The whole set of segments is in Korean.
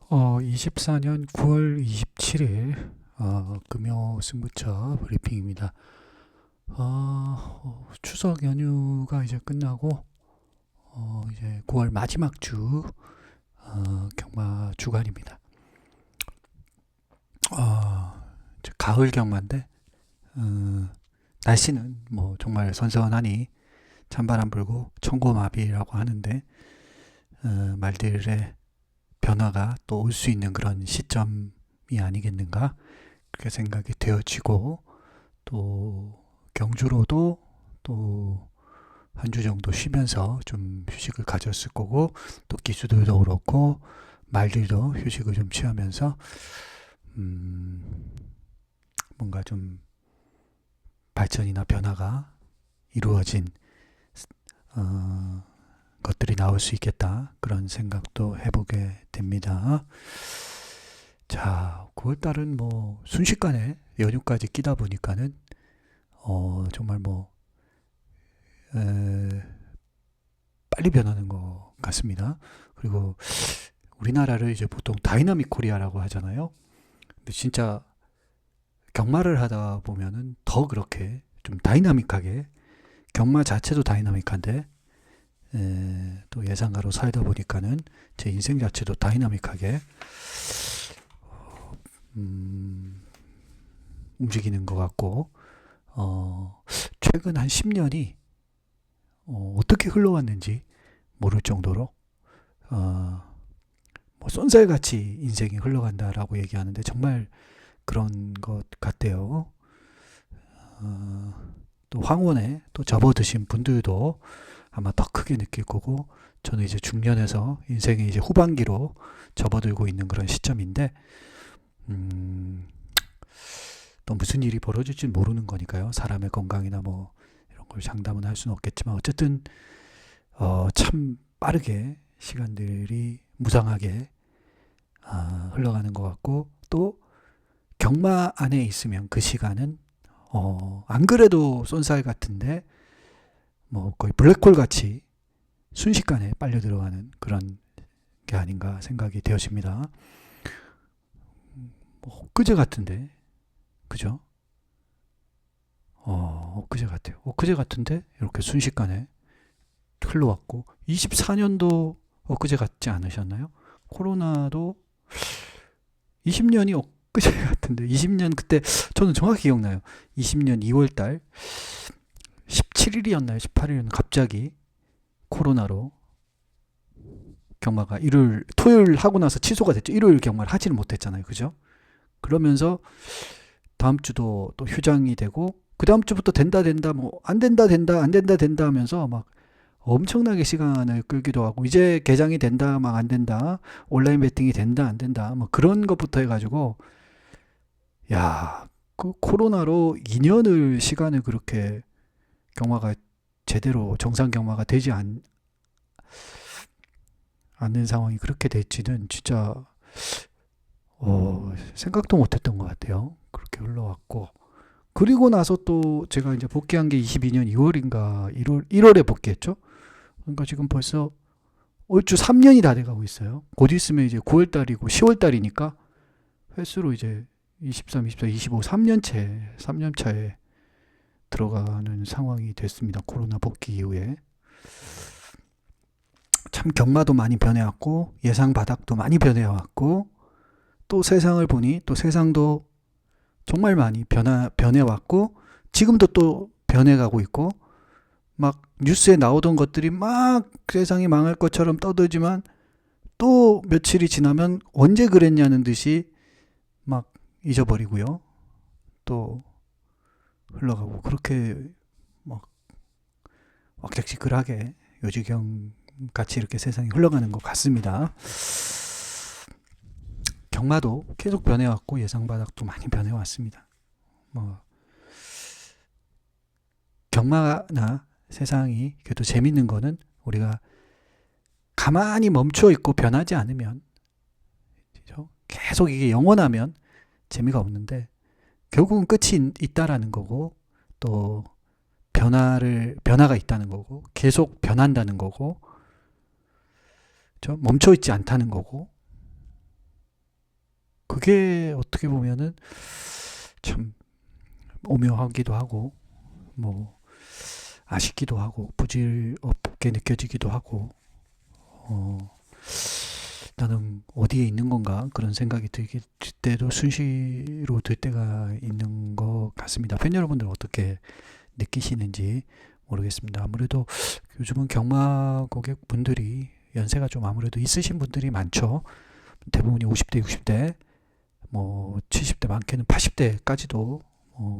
24년 9월 27일 금요 승부처 브리핑입니다. 추석 연휴가 이제 끝나고 이제 9월 마지막 주 경마 주간입니다. 이제 가을 경마인데 날씨는 뭐 정말 선선하니 찬바람 불고 천고마비라고 하는데 말들의 변화가 또 올 수 있는 그런 시점이 아니겠는가 그렇게 생각이 되어지고, 또 경주로도 또 한 주 정도 쉬면서 좀 휴식을 가졌을 거고, 또 기수들도 그렇고 말들도 휴식을 좀 취하면서 뭔가 좀 발전이나 변화가 이루어진 것들이 나올 수 있겠다, 그런 생각도 해보게 됩니다. 자, 9월달은 뭐 순식간에 연휴까지 끼다 보니까는 정말 뭐 빨리 변하는 것 같습니다. 그리고 우리나라를 이제 보통 다이나믹 코리아라고 하잖아요. 근데 진짜 경마를 하다 보면은 더 그렇게 좀 다이나믹하게, 경마 자체도 다이나믹한데 또 예상가로 살다 보니까는 제 인생 자체도 다이나믹하게 움직이는 것 같고, 최근 한 10년이 어떻게 흘러왔는지 모를 정도로 뭐 쏜살같이 인생이 흘러간다라고 얘기하는데 정말 그런 것 같대요. 또 황혼에 또 접어드신 분들도 아마 더 크게 느낄 거고, 저는 이제 중년에서 인생의 이제 후반기로 접어들고 있는 그런 시점인데, 또 무슨 일이 벌어질지 모르는 거니까요. 사람의 건강이나 뭐 이런 걸 장담은 할 수는 없겠지만, 어쨌든 참 빠르게 시간들이 무상하게 흘러가는 것 같고, 또 경마 안에 있으면 그 시간은 안 그래도 쏜살 같은데 뭐 거의 블랙홀 같이 순식간에 빨려 들어가는 그런 게 아닌가 생각이 되어집니다. 뭐 엊그제 같은데, 그죠? 엊그제 같아요. 엊그제 같은데 이렇게 순식간에 흘러왔고, 24년도 엊그제 같지 않으셨나요? 코로나도 20년이 엊그제 같은데, 20년 그때 저는 정확히 기억나요. 20년 2월달 17일이었나요? 18일이었나요? 갑자기 코로나로 경마가 일요일, 토요일 하고 나서 취소가 됐죠. 일요일 경마를 하지는 못했잖아요. 그죠? 그러면서 다음 주도 또 휴장이 되고, 그 다음 주부터 된다 뭐 안 된다 안 된다 하면서 막 엄청나게 시간을 끌기도 하고, 이제 개장이 된다 막 안 된다, 온라인 베팅이 된다 안 된다 뭐 그런 것부터 해가지고, 야, 그 코로나로 2년을 시간을 그렇게 경마가 제대로 정상 경마가 되지 않는 상황이 그렇게 될지는 진짜 생각도 못했던 것 같아요. 그렇게 흘러왔고, 그리고 나서 또 제가 이제 복귀한 게 22년 2월인가 1월에 복귀했죠. 그러니까 지금 벌써 올주 3년이 다 돼가고 있어요. 곧 있으면 이제 9월달이고 10월달이니까 횟수로 이제 23, 24, 25, 3년 차에 들어가는 상황이 됐습니다. 코로나 복귀 이후에. 참 경마도 많이 변해왔고, 예상 바닥도 많이 변해왔고, 또 세상을 보니 또 세상도 정말 많이 변해왔고, 지금도 또 변해가고 있고, 막 뉴스에 나오던 것들이 막 세상이 망할 것처럼 떠들지만, 또 며칠이 지나면 언제 그랬냐는 듯이 막 잊어버리고요. 또 흘러가고, 그렇게 막 왁작지근하게 요지경 같이 이렇게 세상이 흘러가는 것 같습니다. 경마도 계속 변해왔고 예상 바닥도 많이 변해왔습니다. 뭐 경마나 세상이 그래도 재밌는 거는, 우리가 가만히 멈춰 있고 변하지 않으면, 계속 이게 영원하면 재미가 없는데, 결국은 끝이 있다라는 거고, 또 변화가 있다는 거고, 계속 변한다는 거고, 멈춰 있지 않다는 거고, 그게 어떻게 보면은 참 오묘하기도 하고 뭐 아쉽기도 하고 부질없게 느껴지기도 하고 어, 나는 어디에 있는 건가 그런 생각이 들 때도 순시로 들 때가 있는 것 같습니다. 팬 여러분들 어떻게 느끼시는지 모르겠습니다. 아무래도 요즘은 경마 고객 분들이 연세가 좀 아무래도 있으신 분들이 많죠. 대부분이 50대, 60대, 뭐 70대, 많게는 80대까지도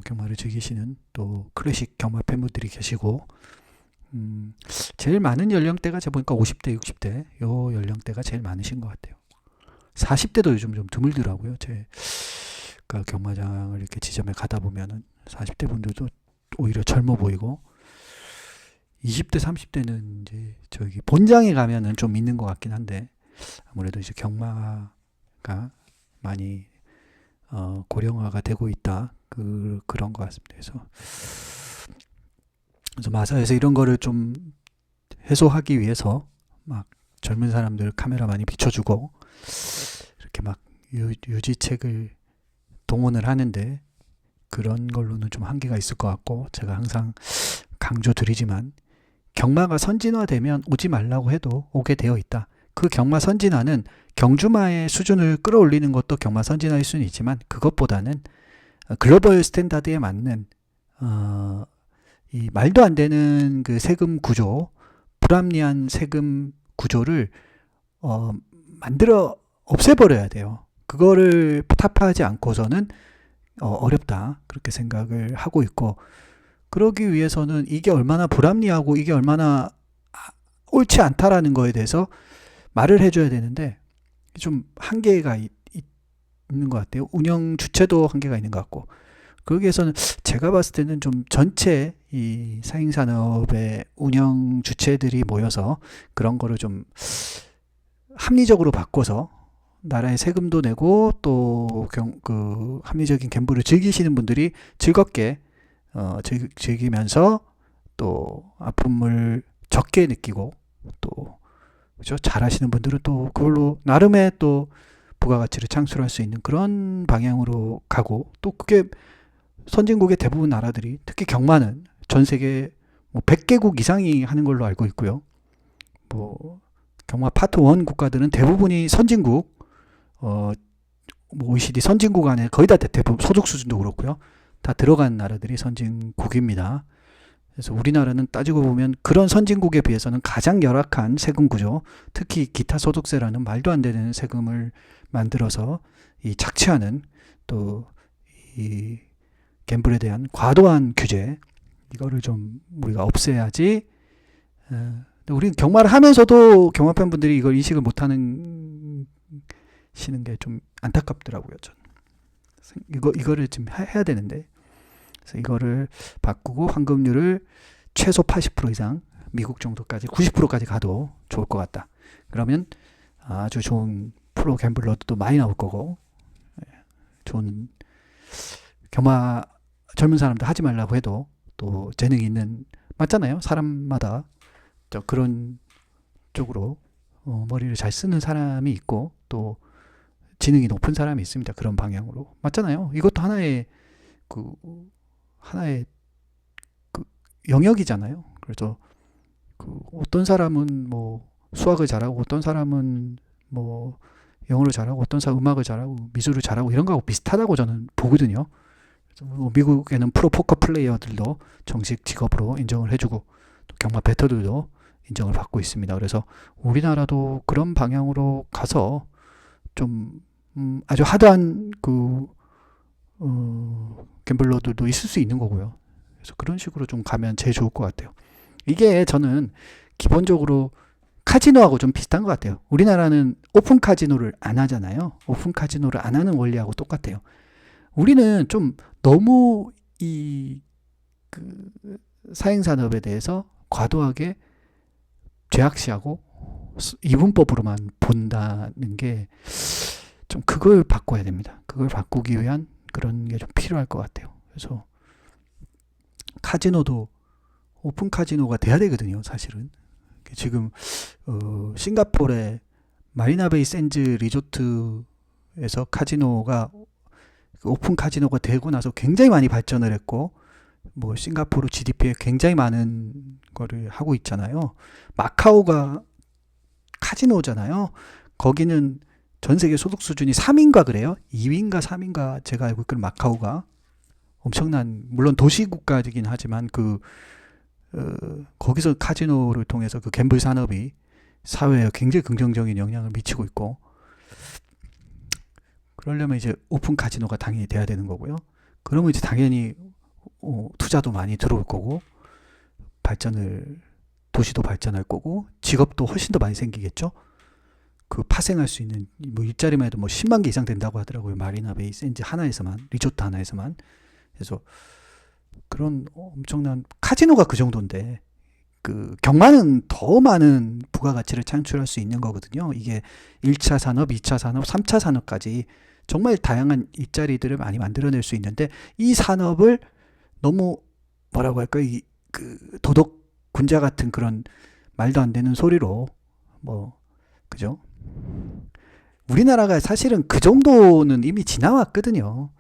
경마를 즐기시는 또 클래식 경마 팬분들이 계시고, 제일 많은 연령대가 제가 보니까 50대, 60대 요 연령대가 제일 많으신 것 같아요. 40대도 요즘 좀 드물더라고요. 제가 경마장을 이렇게 지점에 가다 보면은 40대 분들도 오히려 젊어 보이고 20대, 30대는 이제 저기 본장에 가면은 좀 있는 것 같긴 한데 아무래도 이제 경마가 많이 고령화가 되고 있다. 그런 것 같습니다. 그래서 마사에서 이런 거를 좀 해소하기 위해서 막 젊은 사람들 카메라 많이 비춰주고 이렇게 막 유지책을 동원을 하는데 그런 걸로는 좀 한계가 있을 것 같고 제가 항상 강조드리지만 경마가 선진화되면 오지 말라고 해도 오게 되어 있다. 그 경마 선진화는 경주마의 수준을 끌어올리는 것도 경마 선진화일 수는 있지만 그것보다는 글로벌 스탠다드에 맞는 이 말도 안 되는 그 세금 구조, 불합리한 세금 구조를 만들어 없애버려야 돼요. 그거를 타파하지 않고서는 어렵다 그렇게 생각을 하고 있고 그러기 위해서는 이게 얼마나 불합리하고 이게 얼마나 옳지 않다라는 거에 대해서 말을 해줘야 되는데 좀 한계가 있는 것 같아요. 운영 주체도 한계가 있는 것 같고 그러기 위해서는 제가 봤을 때는 좀 전체 이 사행산업의 운영 주체들이 모여서 그런 거를 좀 합리적으로 바꿔서 나라에 세금도 내고 또 그 합리적인 갬블을 즐기시는 분들이 즐겁게 즐기면서 또 아픔을 적게 느끼고 또 그죠? 잘하시는 분들은 또 그걸로 나름의 또 부가가치를 창출할 수 있는 그런 방향으로 가고 또 그게 선진국의 대부분 나라들이 특히 경마는 전 세계 뭐 100개국 이상이 하는 걸로 알고 있고요. 뭐 경마 파트 1 국가들은 대부분이 선진국 뭐 OECD 선진국 안에 거의 다 대부분 소득 수준도 그렇고요. 다 들어간 나라들이 선진국입니다. 그래서 우리나라는 따지고 보면 그런 선진국에 비해서는 가장 열악한 세금 구조, 특히 기타 소득세라는 말도 안 되는 세금을 만들어서 이 착취하는 또 이 갬블에 대한 과도한 규제 이거를 좀 우리가 없애야지. 우리는 경마를 하면서도 경마 팬분들이 이걸 인식을 못하는 시는 게 좀 안타깝더라고요. 전 이거를 지금 해야 되는데 그래서 이거를 바꾸고 환급률을 최소 80% 이상 미국 정도까지 90%까지 가도 좋을 것 같다. 그러면 아주 좋은 프로 갬블러도 많이 나올 거고 좋은 경마 젊은 사람들 하지 말라고 해도 또 재능이 있는 맞잖아요. 사람마다 그런 쪽으로 머리를 잘 쓰는 사람이 있고 또 지능이 높은 사람이 있습니다. 그런 방향으로 맞잖아요. 이것도 하나의 그 영역이잖아요. 그래서 어떤 사람은 뭐 수학을 잘하고 어떤 사람은 뭐 영어를 잘하고 어떤 사람은 음악을 잘하고 미술을 잘하고 이런 거하고 비슷하다고 저는 보거든요. 뭐 미국에는 프로 포커 플레이어들도 정식 직업으로 인정을 해주고 또 경마 베터들도 인정을 받고 있습니다. 그래서 우리나라도 그런 방향으로 가서 좀 아주 하드한 갬블러들도 있을 수 있는 거고요. 그래서 그런 식으로 좀 가면 제일 좋을 것 같아요. 이게 저는 기본적으로 카지노하고 좀 비슷한 것 같아요. 우리나라는 오픈 카지노를 안 하잖아요. 오픈 카지노를 안 하는 원리하고 똑같아요. 우리는 좀 너무 사행산업에 대해서 과도하게 죄악시하고 이분법으로만 본다는 게 좀 그걸 바꿔야 됩니다. 그걸 바꾸기 위한 그런 게 좀 필요할 것 같아요. 그래서 카지노도 오픈 카지노가 돼야 되거든요. 사실은 지금 싱가포르의 마리나베이 샌즈 리조트에 일본에서 카지노가 오픈 카지노가 되고 나서 굉장히 많이 발전을 했고 뭐 싱가포르 GDP에 굉장히 많은 거를 하고 있잖아요. 마카오가 카지노잖아요. 거기는 전 세계 소득 수준이 3위인가 그래요. 2위인가 3위인가 제가 알고 있기로는 마카오가 엄청난 물론 도시 국가이긴 하지만 거기서 카지노를 통해서 그 갬블 산업이 사회에 굉장히 긍정적인 영향을 미치고 있고 그러려면 이제 오픈 카지노가 당연히 돼야 되는 거고요. 그러면 이제 당연히 투자도 많이 들어올 거고 도시도 발전할 거고 직업도 훨씬 더 많이 생기겠죠. 그 파생할 수 있는 뭐 일자리만 해도 뭐 10만 개 이상 된다고 하더라고요. 마리나 베이 샌즈 하나에서만 리조트 하나에서만. 그래서 그런 엄청난 카지노가 그 정도인데 그 경마는 더 많은 부가가치를 창출할 수 있는 거거든요. 이게 1차 산업, 2차 산업, 3차 산업까지 정말 다양한 일자리들을 많이 만들어낼 수 있는데 이 산업을 너무 뭐라고 할까요? 그 도덕 군자 같은 그런 말도 안 되는 소리로 뭐 그죠? 우리나라가 사실은 그 정도는 이미 지나왔거든요.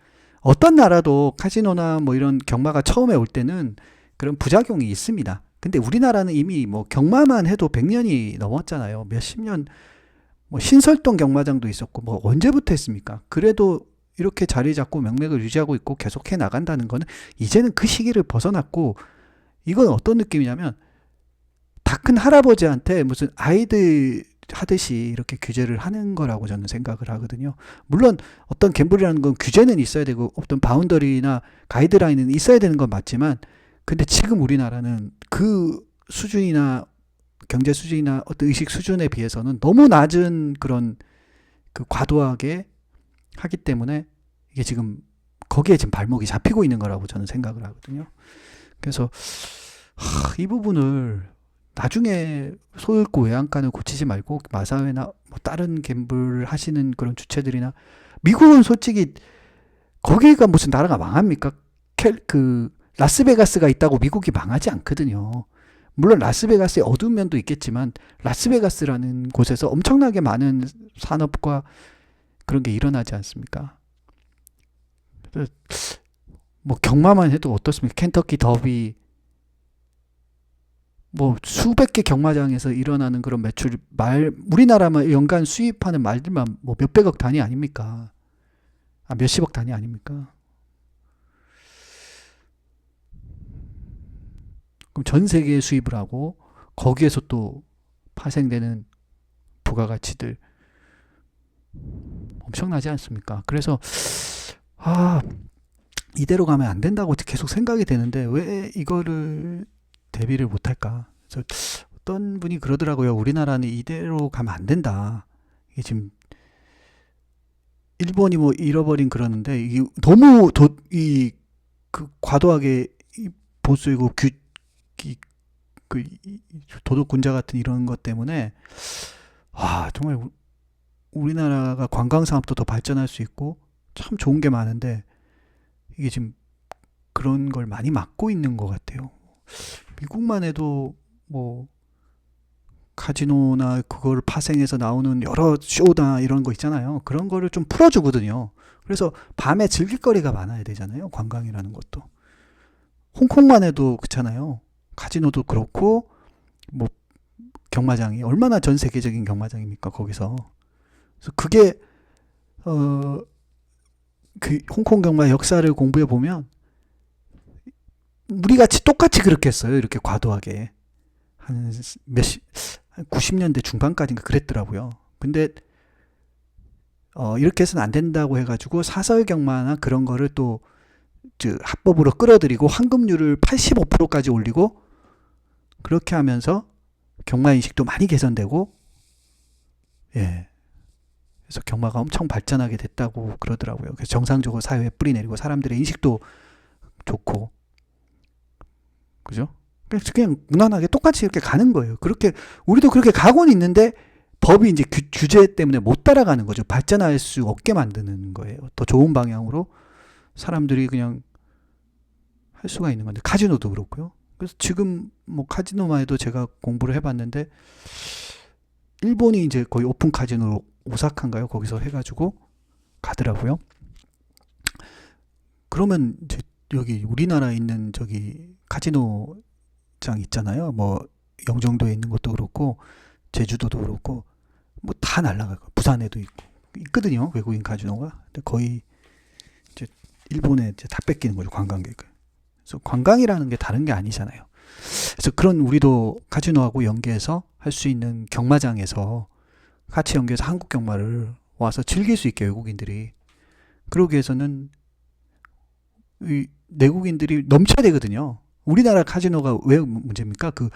어떤 나라도 카지노나 뭐 이런 경마가 처음에 올 때는 그런 부작용이 있습니다. 근데 우리나라는 이미 뭐 경마만 해도 100년이 넘었잖아요. 몇십 년, 뭐 신설동 경마장도 있었고, 뭐 언제부터 했습니까? 그래도 이렇게 자리 잡고 명맥을 유지하고 있고 계속해 나간다는 거는 이제는 그 시기를 벗어났고, 이건 어떤 느낌이냐면, 다 큰 할아버지한테 무슨 아이들 하듯이 이렇게 규제를 하는 거라고 저는 생각을 하거든요. 물론 어떤 갬블이라는 건 규제는 있어야 되고 어떤 바운더리나 가이드라인은 있어야 되는 건 맞지만 근데 지금 우리나라는 그 수준이나 경제 수준이나 어떤 의식 수준에 비해서는 너무 낮은 그런 그 과도하게 하기 때문에 이게 지금 거기에 지금 발목이 잡히고 있는 거라고 저는 생각을 하거든요. 그래서 이 부분을 나중에 소잃고 외양간을 고치지 말고 마사회나 뭐 다른 갬블 하시는 그런 주체들이나 미국은 솔직히 거기가 무슨 나라가 망합니까? 그 라스베가스가 있다고 미국이 망하지 않거든요. 물론 라스베가스의 어두운 면도 있겠지만 라스베가스라는 곳에서 엄청나게 많은 산업과 그런 게 일어나지 않습니까? 뭐 경마만 해도 어떻습니까? 켄터키 더비 뭐 수백 개 경마장에서 일어나는 그런 매출 우리나라만 연간 수입하는 말들만 뭐 몇백억 단위 아닙니까? 몇십억 단위 아닙니까? 그럼 전 세계에 수입을 하고 거기에서 또 파생되는 부가가치들 엄청나지 않습니까? 그래서 이대로 가면 안 된다고 계속 생각이 되는데 왜 이거를 대비를 못할까? 그래서 어떤 분이 그러더라고요. 우리나라는 이대로 가면 안 된다. 이게 지금 일본이 뭐 잃어버린 그러는데 이게 너무 그 과도하게 보수이고 그 도덕군자 같은 이런 것 때문에 정말 우리나라가 관광 산업도 더 발전할 수 있고 참 좋은 게 많은데 이게 지금 그런 걸 많이 막고 있는 것 같아요. 미국만 해도 뭐 카지노나 그걸 파생해서 나오는 여러 쇼나 이런 거 있잖아요. 그런 거를 좀 풀어주거든요. 그래서 밤에 즐길 거리가 많아야 되잖아요. 관광이라는 것도. 홍콩만 해도 그렇잖아요. 카지노도 그렇고 뭐 경마장이 얼마나 전 세계적인 경마장입니까? 거기서. 그래서 그게 그 홍콩 경마 역사를 공부해 보면 우리 같이 똑같이 그렇게 했어요. 이렇게 과도하게. 한 90년대 중반까지인가 그랬더라고요. 근데 이렇게 해서는 안 된다고 해가지고 사설 경마나 그런 거를 또 합법으로 끌어들이고 환급률을 85%까지 올리고 그렇게 하면서 경마 인식도 많이 개선되고 그래서 경마가 엄청 발전하게 됐다고 그러더라고요. 그래서 정상적으로 사회에 뿌리 내리고 사람들의 인식도 좋고 그죠? 그냥 무난하게 똑같이 이렇게 가는 거예요. 그렇게 우리도 그렇게 가고는 있는데 법이 이제 규제 때문에 못 따라가는 거죠. 발전할 수 없게 만드는 거예요. 더 좋은 방향으로 사람들이 그냥 할 수가 있는 건데 카지노도 그렇고요. 그래서 지금 뭐 카지노만 해도 제가 공부를 해봤는데 일본이 이제 거의 오픈 카지노로 오사카인가요? 거기서 해가지고 가더라고요. 그러면 이제 여기 우리나라에 있는 저기 카지노장 있잖아요. 뭐 영종도에 있는 것도 그렇고 제주도도 그렇고 뭐 다 날라가고 부산에도 있고 있거든요. 외국인 카지노가. 근데 거의 이제 일본에 이제 다 뺏기는 거죠, 관광객을. 그래서 관광이라는 게 다른 게 아니잖아요. 그래서 그런 우리도 카지노하고 연계해서 할 수 있는 경마장에서 같이 연계해서 한국 경마를 와서 즐길 수 있게 외국인들이 그러기 위해서는 이 내국인들이 넘쳐야 되거든요. 우리나라 카지노가 왜 문제입니까? 그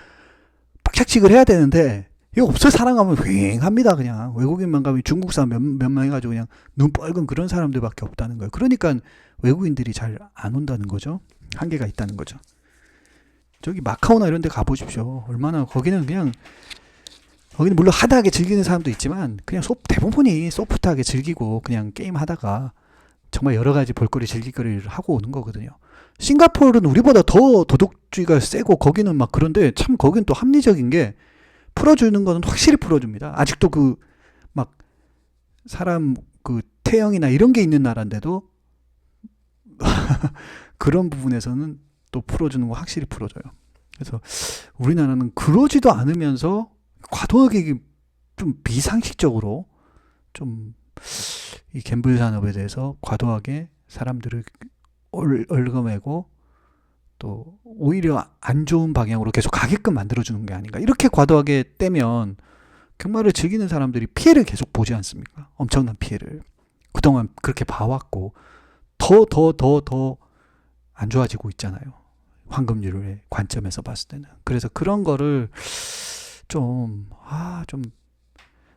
빡짝씩을 해야 되는데 이거 없어 사람 가면 휑합니다. 그냥 외국인만 가면 중국 사람 몇명 해가지고 그냥 눈 뻘건 그런 사람들밖에 없다는 거예요. 그러니까 외국인들이 잘 안 온다는 거죠. 한계가 있다는 거죠. 저기 마카오나 이런 데 가보십시오. 얼마나 거기는 그냥 거기는 물론 하드하게 즐기는 사람도 있지만 그냥 대부분이 소프트하게 즐기고 그냥 게임 하다가 정말 여러 가지 볼거리 즐길거리를 하고 오는 거거든요. 싱가포르는 우리보다 더 도덕주의가 세고 거기는 막 그런데 참 거긴 또 합리적인 게 풀어주는 거는 확실히 풀어줍니다. 아직도 그 막 사람 그 태형이나 이런 게 있는 나라인데도 그런 부분에서는 또 풀어주는 거 확실히 풀어줘요. 그래서 우리나라는 그러지도 않으면서 과도하게 좀 비상식적으로 좀 이 갬블 산업에 대해서 과도하게 사람들을 얽어매고 또 오히려 안 좋은 방향으로 계속 가게끔 만들어주는 게 아닌가. 이렇게 과도하게 떼면 경마를 즐기는 사람들이 피해를 계속 보지 않습니까? 엄청난 피해를. 그동안 그렇게 봐왔고 더 안 좋아지고 있잖아요. 황금률의 관점에서 봤을 때는. 그래서 그런 거를 좀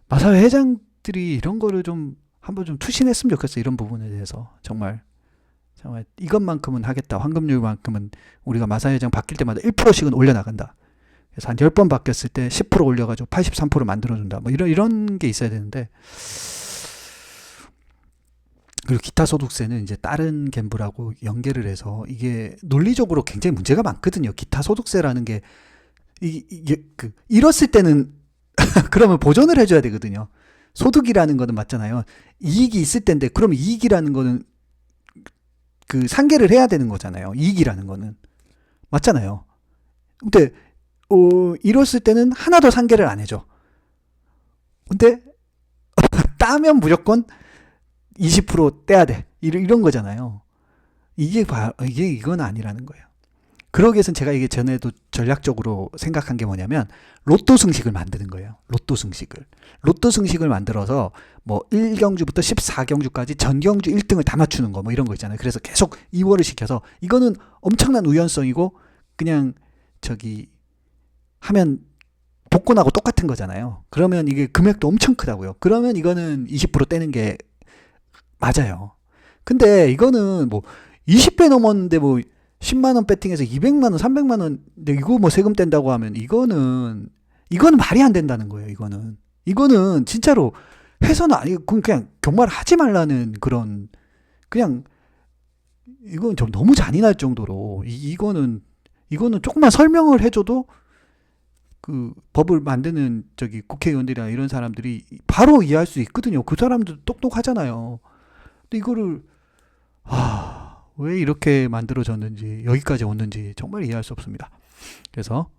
마사회 회장들이 이런 거를 좀 한번 좀 투신했으면 좋겠어. 이런 부분에 대해서 정말 이것만큼은 하겠다. 황금률만큼은 우리가 마사회 회장 바뀔 때마다 1%씩은 올려나간다. 그래서 한 10번 바뀌었을 때 10% 올려가지고 83% 만들어준다. 뭐 이런 게 있어야 되는데. 그리고 기타 소득세는 이제 다른 갬블하고 연계를 해서 이게 논리적으로 굉장히 문제가 많거든요. 기타 소득세라는 게 이게 잃었을 때는 그러면 보전을 해줘야 되거든요. 소득이라는 거는 맞잖아요. 이익이 있을 텐데 그럼 이익이라는 거는 그 상계를 해야 되는 거잖아요. 이익이라는 거는 맞잖아요. 근데 잃었을 때는 하나도 상계를 안 해줘. 근데 따면 무조건 20% 떼야 돼. 이런 거잖아요. 이건 아니라는 거예요. 그러기 위해서는 제가 이게 전에도 전략적으로 생각한 게 뭐냐면 로또 승식을 만드는 거예요. 로또 승식을 만들어서 뭐 1경주부터 14경주까지 전경주 1등을 다 맞추는 거 뭐 이런 거 있잖아요. 그래서 계속 이월을 시켜서 이거는 엄청난 우연성이고 그냥 저기 하면 복권하고 똑같은 거잖아요. 그러면 이게 금액도 엄청 크다고요. 그러면 이거는 20% 떼는 게 맞아요. 근데 이거는 뭐 20배 넘었는데 뭐 10만원 배팅해서 200만원, 300만원, 근데 이거 뭐 세금 뗀다고 하면 이거는 말이 안 된다는 거예요, 이거는 진짜로 해서는 그냥 경마를 하지 말라는 그런, 그냥, 이건 좀 너무 잔인할 정도로, 이거는 조금만 설명을 해줘도 그 법을 만드는 저기 국회의원들이나 이런 사람들이 바로 이해할 수 있거든요. 그 사람들 똑똑하잖아요. 근데 이거를, 왜 이렇게 만들어졌는지 여기까지 왔는지 정말 이해할 수 없습니다. 그래서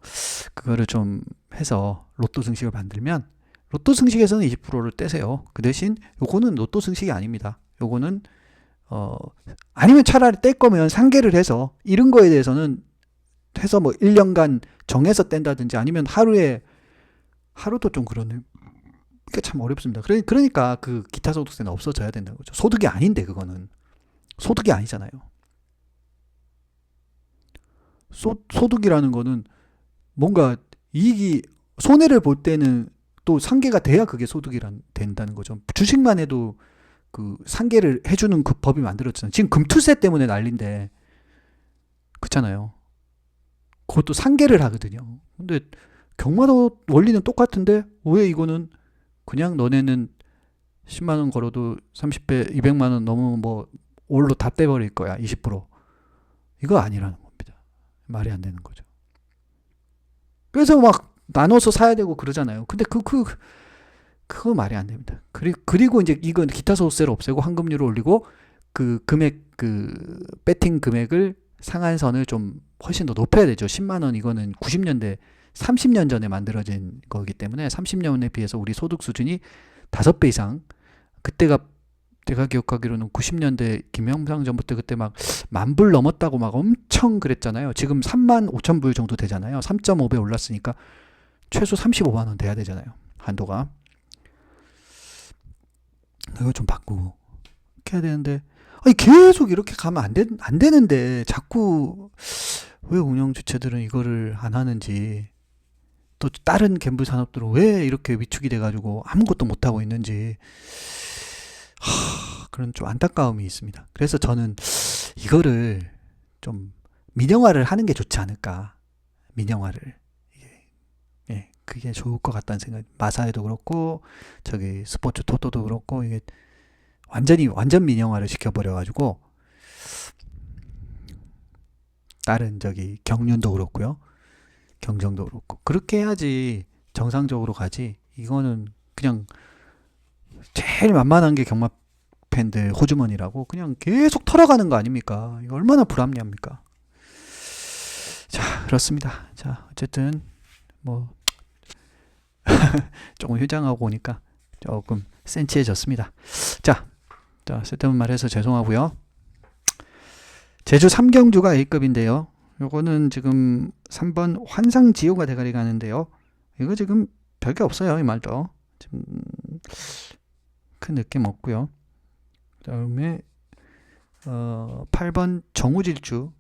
그거를 좀 해서 로또 승식을 만들면 로또 승식에서는 20%를 떼세요. 그 대신 요거는 로또 승식이 아닙니다. 요거는 아니면 차라리 뗄 거면 상계를 해서 이런 거에 대해서는 해서 뭐 1년간 정해서 뗀다든지 아니면 하루도 좀 그러네. 이게 참 어렵습니다. 그러니까 그 기타 소득세는 없어져야 된다는 거죠. 소득이 아닌데 그거는. 소득이 아니잖아요. 소득이라는 거는 뭔가 이익이 손해를 볼 때는 또 상계가 돼야 그게 소득이 된다는 거죠. 주식만 해도 그 상계를 해주는 그 법이 만들어졌잖아요. 지금 금투세 때문에 난리인데 그렇잖아요. 그것도 상계를 하거든요. 근데 경마도 원리는 똑같은데 왜 이거는 그냥 너네는 10만 원 걸어도 30배 200만 원 넘으면 뭐 올로 다 떼버릴 거야. 20%. 이거 아니라는 겁니다. 말이 안 되는 거죠. 그래서 막 나눠서 사야 되고 그러잖아요. 근데 그거 말이 안 됩니다. 그리고 이제 이건 기타 소득세를 없애고 환급률을 올리고 그 금액 그 배팅 금액을 상한선을 좀 훨씬 더 높여야 되죠. 10만 원 이거는 90년대 30년 전에 만들어진 거기 때문에 30년에 비해서 우리 소득 수준이 5배 이상. 그때가 제가 기억하기로는 90년대 김영삼 정부 때 그때 막 10,000불 넘었다고 막 엄청 그랬잖아요. 지금 35,000불 정도 되잖아요. 3.5배 올랐으니까 최소 35만 원 돼야 되잖아요. 한도가. 이거 좀 바꾸고 이렇게 해야 되는데 아니 계속 이렇게 가면 안 되는데 자꾸 왜 운영 주체들은 이거를 안 하는지 또 다른 갬블 산업들은 왜 이렇게 위축이 돼가지고 아무것도 못하고 있는지 그런 좀 안타까움이 있습니다. 그래서 저는 이거를 좀 민영화를 하는 게 좋지 않을까. 민영화를. 예, 그게 좋을 것 같다는 생각. 마사회도 그렇고 저기 스포츠 토토도 그렇고 이게 완전 민영화를 시켜버려가지고 다른 저기 경륜도 그렇고요. 경정도 그렇고 그렇게 해야지 정상적으로 가지. 이거는 그냥 제일 만만한 게 경마 팬들 호주머니라고 그냥 계속 털어가는 거 아닙니까? 이거 얼마나 불합리합니까? 자, 그렇습니다. 자, 어쨌든 뭐 조금 휴장하고 오니까 조금 센치해졌습니다. 자, 쓸데없는 말해서 죄송하고요. 제주 3경주가 A급인데요. 요거는 지금 3번 환상지효가 대가리 가는데요. 이거 지금 별게 없어요. 이 말도. 지금 큰 느낌 없고요. 그 다음에 8번 정우질주.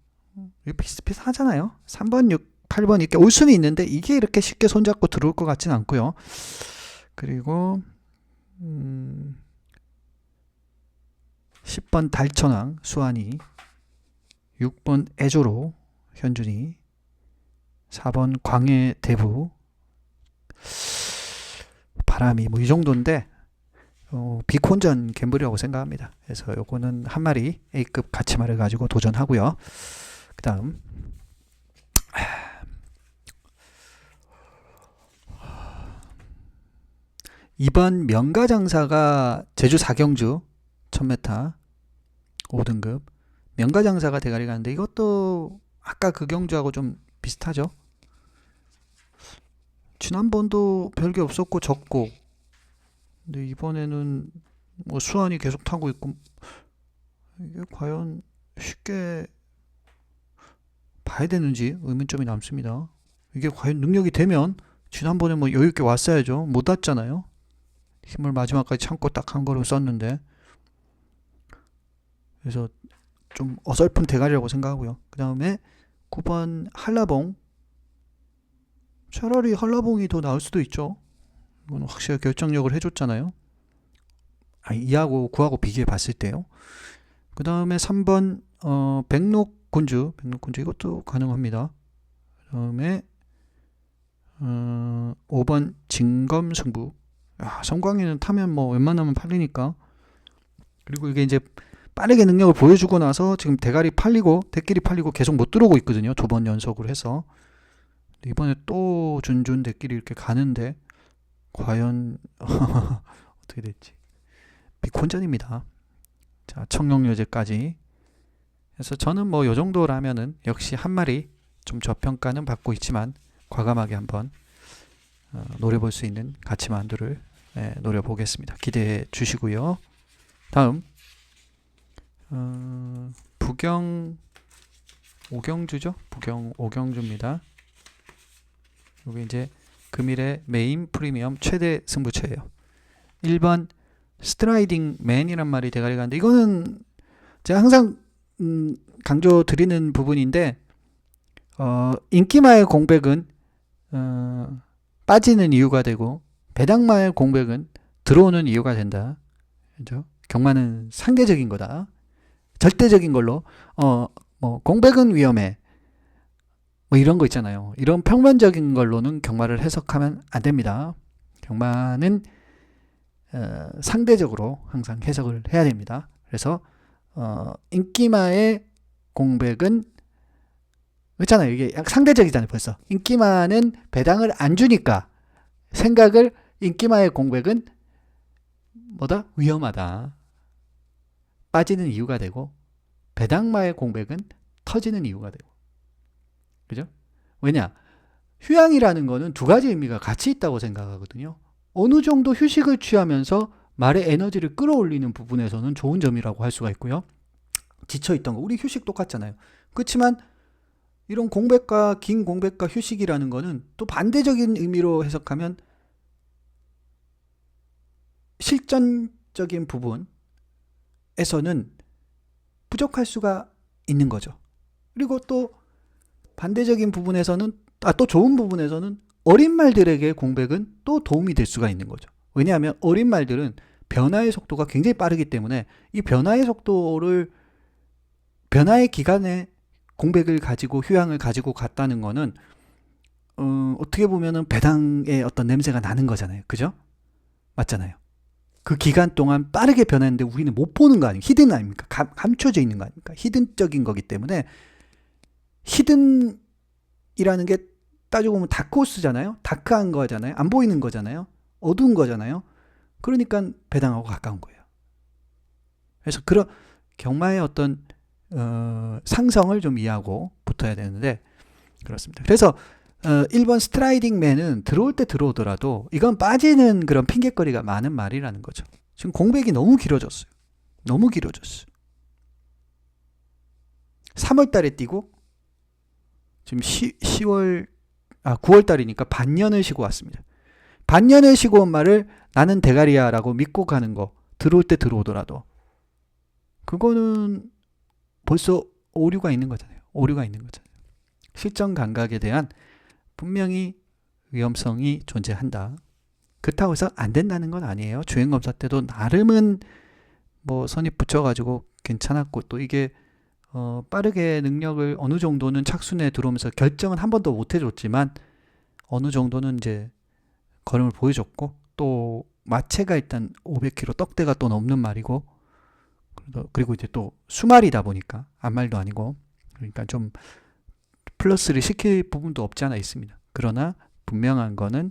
이거 비슷비슷하잖아요. 3번, 6, 8번 이렇게 올 수는 있는데 이게 이렇게 쉽게 손잡고 들어올 것 같지는 않고요. 그리고 10번 달천왕 수환이, 6번 애조로 현준이, 4번 광해 대부 바람이 뭐 이 정도인데 비콘전 갬블이라고 생각합니다. 그래서 요거는 한 마리 A급 가치말을 가지고 도전하고요. 그 다음 2번 명가장사가 제주 4경주 1000m 5등급 명가장사가 대가리 가는데 이것도 아까 그 경주하고 좀 비슷하죠. 지난번도 별게 없었고 졌고 근데 이번에는 뭐 수완이 계속 타고 있고 이게 과연 쉽게 봐야 되는지 의문점이 남습니다. 이게 과연 능력이 되면 지난번에 뭐 여유있게 왔어야죠. 못 왔잖아요. 힘을 마지막까지 참고 딱 한 거로 썼는데 그래서 좀 어설픈 대가리라고 생각하고요. 그 다음에 9번 한라봉 차라리 한라봉이 더 나을 수도 있죠. 이건 확실히 결정력을 해줬잖아요. 이하고 9하고 비교해 봤을 때요. 그 다음에 3번 백록군주 이것도 가능합니다. 그 다음에 5번 진검승부 성광이는 타면 뭐 웬만하면 팔리니까. 그리고 이게 이제 빠르게 능력을 보여주고 나서 지금 대끼리 팔리고 계속 못 들어오고 있거든요. 2번 연속으로 해서. 이번에 또 준준 대끼리 이렇게 가는데 과연 어떻게 될지 비콘전입니다. 자, 청룡여제까지. 그래서 저는 뭐 요 정도라면은 역시 한 마리 좀 저평가는 받고 있지만 과감하게 한번 노려볼 수 있는 가치만두를 노려보겠습니다. 기대해 주시고요. 다음 부경 5경주죠. 부경 5경주입니다. 여기 이제 금일의 메인 프리미엄 최대 승부처예요. 1번 스트라이딩 맨이란 말이 대가리 가는데 이거는 제가 항상 강조 드리는 부분인데 인기마의 공백은 빠지는 이유가 되고 배당마의 공백은 들어오는 이유가 된다. 그죠? 경마는 상대적인 거다. 절대적인 걸로 뭐 공백은 위험해. 뭐 이런 거 있잖아요. 이런 평면적인 걸로는 경마를 해석하면 안 됩니다. 경마는 상대적으로 항상 해석을 해야 됩니다. 그래서 인기마의 공백은 그렇잖아요. 이게 상대적이잖아요. 벌써 인기마는 배당을 안 주니까 생각을 인기마의 공백은 뭐다? 위험하다. 빠지는 이유가 되고, 배당마의 공백은 터지는 이유가 되고. 그죠? 왜냐? 휴양이라는 거는 두 가지 의미가 같이 있다고 생각하거든요. 어느 정도 휴식을 취하면서 말의 에너지를 끌어올리는 부분에서는 좋은 점이라고 할 수가 있고요. 지쳐있던 거, 우리 휴식 똑같잖아요. 그렇지만 이런 공백과 긴 공백과 휴식이라는 거는 또 반대적인 의미로 해석하면 실전적인 부분에서는 부족할 수가 있는 거죠. 그리고 또 반대적인 부분에서는, 또 좋은 부분에서는 어린 말들에게 공백은 또 도움이 될 수가 있는 거죠. 왜냐하면 어린 말들은 변화의 속도가 굉장히 빠르기 때문에 이 변화의 속도를, 변화의 기간에 공백을 가지고 휴양을 가지고 갔다는 거는 어떻게 보면은 배당의 어떤 냄새가 나는 거잖아요. 그죠? 맞잖아요. 그 기간 동안 빠르게 변했는데 우리는 못 보는 거 아닙니까? 히든 아닙니까? 감춰져 있는 거 아닙니까? 히든적인 거기 때문에, 히든이라는 게 따지고 보면 다크호스잖아요. 다크한 거잖아요. 안 보이는 거잖아요. 어두운 거잖아요. 그러니까 배당하고 가까운 거예요. 그래서 그런 경마의 어떤 상성을 좀 이해하고 붙어야 되는데, 그렇습니다. 그래서 1번 스트라이딩 맨은 들어올 때 들어오더라도 이건 빠지는 그런 핑계거리가 많은 말이라는 거죠. 지금 공백이 너무 길어졌어요. 너무 길어졌어요. 3월 달에 뛰고 지금 9월 달이니까 반년을 쉬고 왔습니다. 반년을 쉬고 온 말을 나는 대가리야라고 믿고 가는 거, 들어올 때 들어오더라도 그거는 벌써 오류가 있는 거잖아요. 오류가 있는 거잖아요. 실전 감각에 대한 분명히 위험성이 존재한다. 그렇다고 해서 안 된다는 건 아니에요. 주행검사 때도 나름은 뭐 선입 붙여가지고 괜찮았고, 또 이게 빠르게 능력을 어느 정도는 착순에 들어오면서 결정은 한 번도 못 해줬지만 어느 정도는 이제 걸음을 보여줬고, 또 마체가 일단 500kg 떡대가 또 넘는 말이고, 그리고 이제 또 수말이다 보니까 암말도 아니고, 그러니까 좀 플러스를 시킬 부분도 없지 않아 있습니다. 그러나 분명한 거는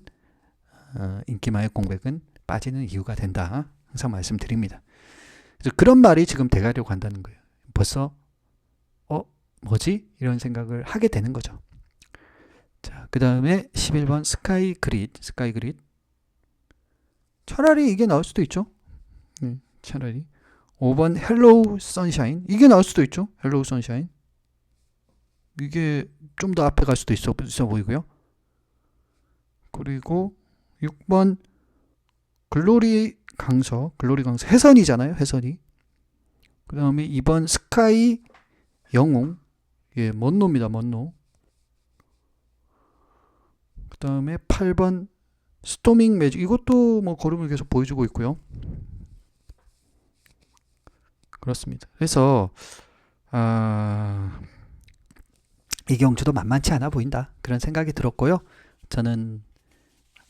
인기마의 공백은 빠지는 이유가 된다. 항상 말씀드립니다. 그래서 그런 말이 지금 돼가려고 한다는 거예요. 벌써 뭐지? 이런 생각을 하게 되는 거죠. 자, 그 다음에 11번 스카이 그릿. 차라리 이게 나올 수도 있죠. 차라리 5번 헬로우 선샤인. 이게 나올 수도 있죠. 헬로우 선샤인. 이게 좀 더 앞에 갈 수도 있어 보이고요. 그리고 6번 글로리 강서 해선이잖아요. 해선이. 그 다음에 2번 스카이 영웅. 예, 먼노입니다. 먼노. 그 다음에 8번 스토밍 매직. 이것도 뭐 걸음을 계속 보여주고 있고요. 그렇습니다. 그래서 이 경주도 만만치 않아 보인다. 그런 생각이 들었고요. 저는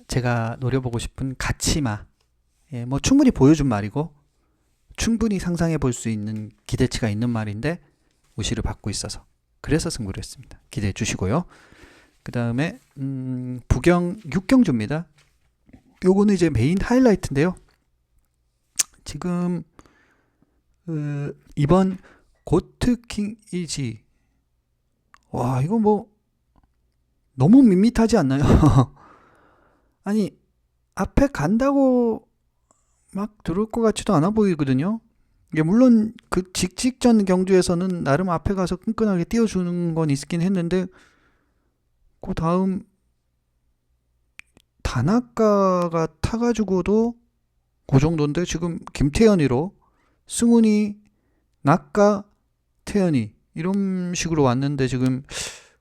제가 노려보고 싶은 가치마. 예, 뭐 충분히 보여준 말이고 충분히 상상해 볼 수 있는 기대치가 있는 말인데 무시를 받고 있어서 그래서 승부를 했습니다. 기대해 주시고요. 그 다음에 부경 6경주입니다. 요거는 이제 메인 하이라이트인데요. 지금 이번 고트킹 이지, 와 이거 뭐 너무 밋밋하지 않나요? 아니 앞에 간다고 막 들어올 것 같지도 않아 보이거든요. 이게 물론 그 직전 경주에서는 나름 앞에 가서 끈끈하게 띄워주는 건 있긴 했는데, 그 다음 다나카가 타가지고도 그 정도인데, 지금 김태현이로 승훈이 낙가 태현이 이런 식으로 왔는데, 지금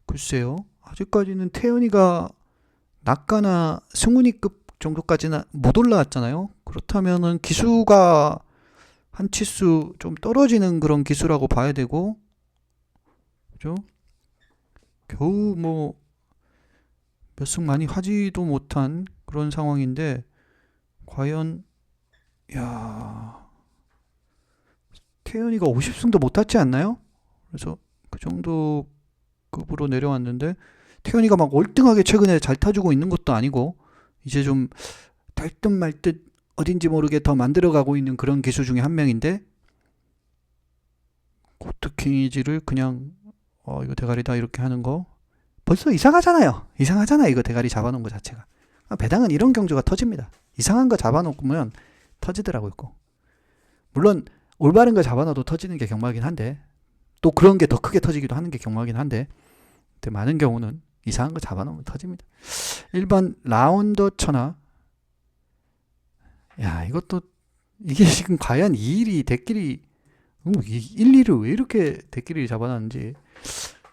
글쎄요, 아직까지는 태현이가 낙가나 승훈이급 정도까지는 못 올라왔잖아요. 그렇다면은 기수가 한 치수 좀 떨어지는 그런 기수라고 봐야 되고, 그죠? 겨우 뭐 몇 승 많이 하지도 못한 그런 상황인데, 과연 태연이가 50승도 못 탔지 않나요? 그래서 그 정도 급으로 내려왔는데, 태연이가 막 월등하게 최근에 잘 타주고 있는 것도 아니고, 이제 좀 달 듯 말 듯 어딘지 모르게 더 만들어가고 있는 그런 기수 중에 한 명인데 고트킹이지를 그냥 이거 대가리다 이렇게 하는 거 벌써 이상하잖아요. 이거 대가리 잡아놓은 거 자체가. 배당은 이런 경주가 터집니다. 이상한 거 잡아놓으면 터지더라고요. 물론 올바른 거 잡아놔도 터지는 게 경마긴 한데 또 그런 게 더 크게 터지기도 하는 게 경마긴 한데 근데 많은 경우는 이상한 거 잡아놓으면 터집니다. 1번 라운더 천하. 야, 이것도 이게 지금 과연 2일이 대끼리 1, 2를 왜 이렇게 대끼리 잡아놨는지.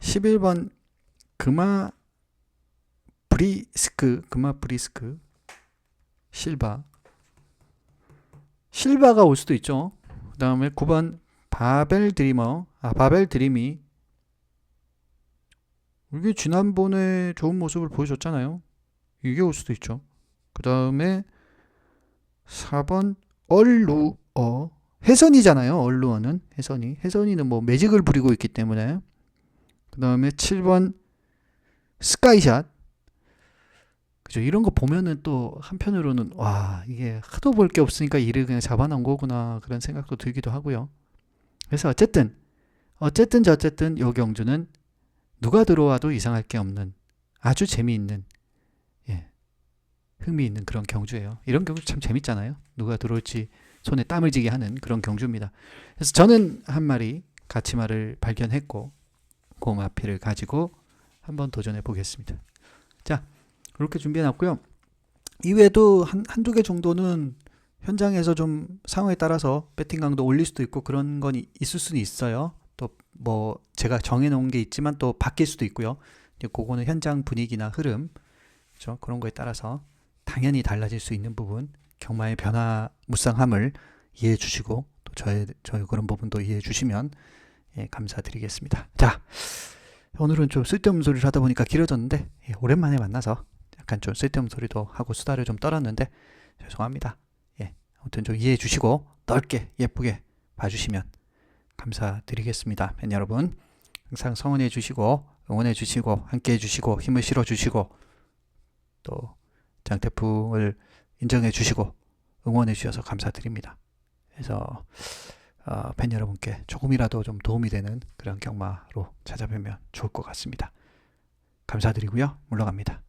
11번 금화 브리스크 실바가 올 수도 있죠. 그 다음에 9번 바벨 드림이 이게 지난번에 좋은 모습을 보여줬잖아요. 이게 올 수도 있죠. 그 다음에 4번 얼루어 해선이잖아요. 얼루어는 해선이는 뭐 매직을 부리고 있기 때문에. 그 다음에 7번 스카이샷. 그죠? 이런 거 보면은 또 한편으로는 와, 이게 하도 볼 게 없으니까 이를 그냥 잡아놓은 거구나 그런 생각도 들기도 하고요. 그래서 어쨌든 요 경주는 누가 들어와도 이상할 게 없는 아주 재미있는 흥미있는 그런 경주예요. 이런 경주 참 재밌잖아요. 누가 들어올지 손에 땀을 쥐게 하는 그런 경주입니다. 그래서 저는 한 마리 가치마를 발견했고 그 마피를 가지고 한번 도전해 보겠습니다. 자, 이렇게 준비해 놨고요. 이외에도 한두 개 정도는 현장에서 좀 상황에 따라서 배팅 강도 올릴 수도 있고 그런 건 있을 수는 있어요. 또 뭐 제가 정해 놓은 게 있지만 또 바뀔 수도 있고요. 그거는 현장 분위기나 흐름, 그렇죠? 그런 거에 따라서 당연히 달라질 수 있는 부분, 경마의 변화무쌍함을 이해해 주시고 또 저의 그런 부분도 이해해 주시면 감사드리겠습니다. 자, 오늘은 좀 쓸데없는 소리를 하다 보니까 길어졌는데 오랜만에 만나서 약간 좀 쓸데없는 소리도 하고 수다를 좀 떨었는데 죄송합니다. 아무튼 좀 이해해 주시고 넓게 예쁘게 봐주시면 감사드리겠습니다. 팬 여러분 항상 성원해 주시고 응원해 주시고 함께 해 주시고 힘을 실어 주시고 또 장태풍을 인정해 주시고 응원해 주셔서 감사드립니다. 그래서 팬 여러분께 조금이라도 좀 도움이 되는 그런 경마로 찾아뵈면 좋을 것 같습니다. 감사드리고요. 물러갑니다.